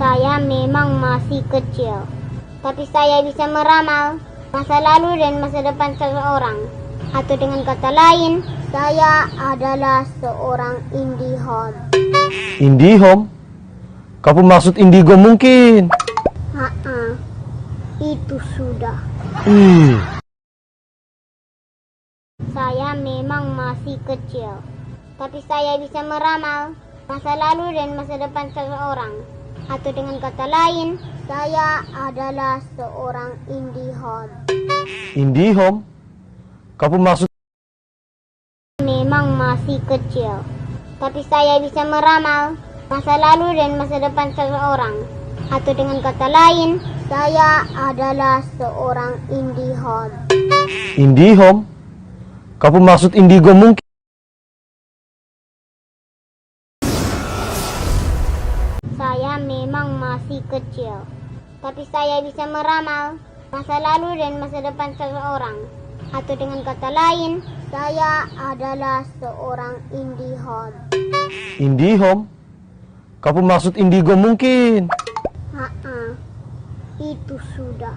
Saya memang masih kecil, tapi saya bisa meramal masa lalu dan masa depan seseorang. Atau dengan kata lain, saya adalah seorang IndiHome. IndiHome? Kamu maksud indigo mungkin? Itu sudah. Saya memang masih kecil, tapi saya bisa meramal masa lalu dan masa depan seseorang. Atau dengan kata lain, saya adalah seorang IndiHome. IndiHome? Kamu maksud Memang masih kecil, tapi saya bisa meramal masa lalu dan masa depan seseorang. Atau dengan kata lain, saya adalah seorang IndiHome. IndiHome? Kamu maksud indigo mungkin? Saya memang masih kecil, tapi saya bisa meramal masa lalu dan masa depan seseorang. Atau dengan kata lain, saya adalah seorang IndiHome. IndiHome? Kamu maksud indigo mungkin? Itu sudah.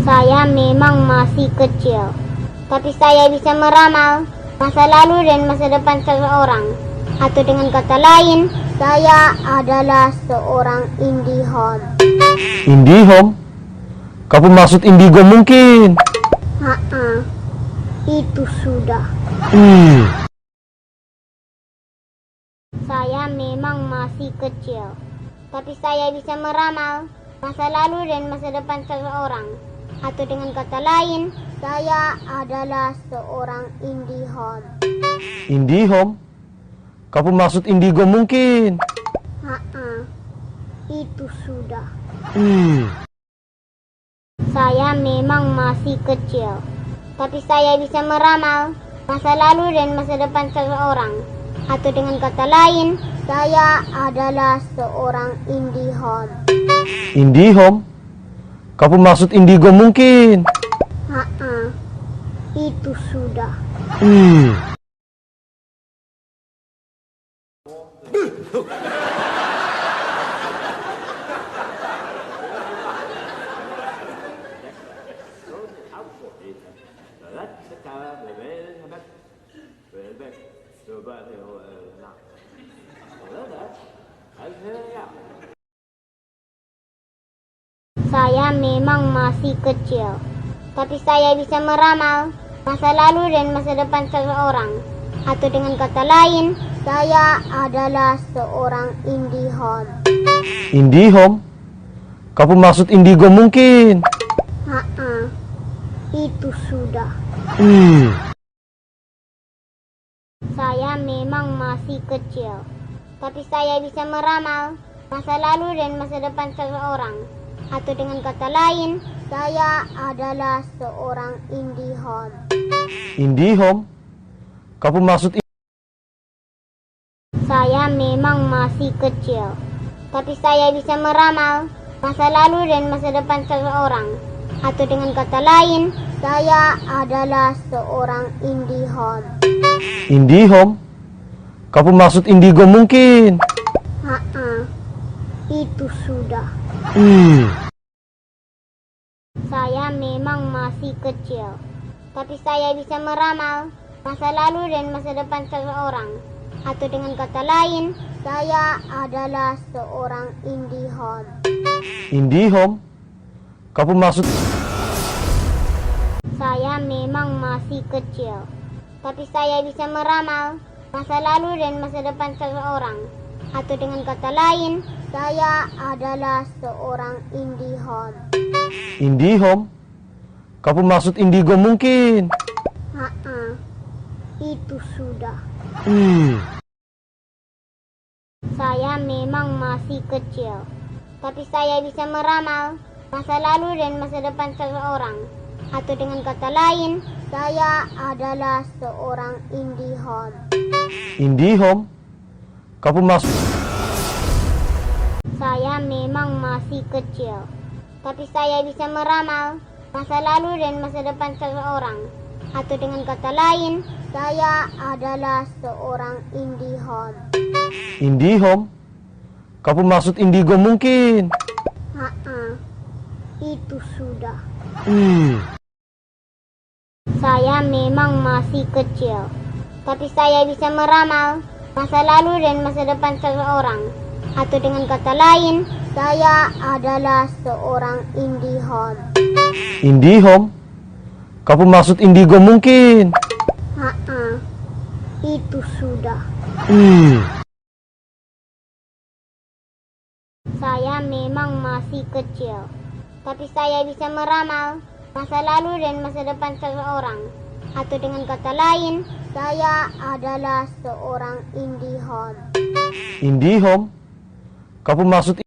Saya memang masih kecil, tapi saya bisa meramal masa lalu dan masa depan seseorang. Atau dengan kata lain, saya adalah seorang IndiHome. IndiHome? Kamu maksud indigo mungkin? Itu sudah. Saya memang masih kecil, tapi saya bisa meramal masa lalu dan masa depan seseorang. Atau dengan kata lain, saya adalah seorang IndiHome. IndiHome? Kamu maksud indigo mungkin? Itu sudah. Saya memang masih kecil, tapi saya bisa meramal masa lalu dan masa depan seseorang. Atau dengan kata lain, saya adalah seorang IndiHome. IndiHome? Kamu maksud indigo mungkin? Itu sudah. Saya memang masih kecil, tapi saya bisa meramal masa lalu dan masa depan seseorang. Atau dengan kata lain, saya adalah seorang IndiHome. IndiHome? Kamu maksud indigo mungkin? Itu sudah. Saya memang masih kecil, tapi saya bisa meramal masa lalu dan masa depan seseorang. Atau dengan kata lain, saya adalah seorang IndiHome. IndiHome? Kamu maksud Saya memang masih kecil, tapi saya bisa meramal masa lalu dan masa depan seseorang. Atau dengan kata lain, saya adalah seorang IndiHome. IndiHome? Kamu maksud indigo mungkin? Itu sudah. Saya memang masih kecil, tapi saya bisa meramal masa lalu dan masa depan seseorang. Atau dengan kata lain, saya adalah seorang IndiHome. IndiHome? Kamu maksud Saya memang masih kecil, tapi saya bisa meramal masa lalu dan masa depan seseorang. Atau dengan kata lain, saya adalah seorang IndiHome. IndiHome? Kamu maksud indigo mungkin? Itu sudah. Saya memang masih kecil, tapi saya bisa meramal masa lalu dan masa depan seseorang. Atau dengan kata lain, saya adalah seorang IndiHome. IndiHome? Kamu maksud Saya memang masih kecil, tapi saya bisa meramal masa lalu dan masa depan seseorang. Atau dengan kata lain, saya adalah seorang IndiHome. IndiHome? Kamu maksud Indigo mungkin? Itu sudah. Hmm. Saya memang masih kecil, tapi saya bisa meramal masa lalu dan masa depan seseorang. Atau dengan kata lain, saya adalah seorang IndiHome. IndiHome? Kamu maksud Indigo mungkin? Itu sudah. Saya memang masih kecil, tapi saya bisa meramal masa lalu dan masa depan seseorang. Atau dengan kata lain, saya adalah seorang IndiHome. IndiHome? Kamu maksud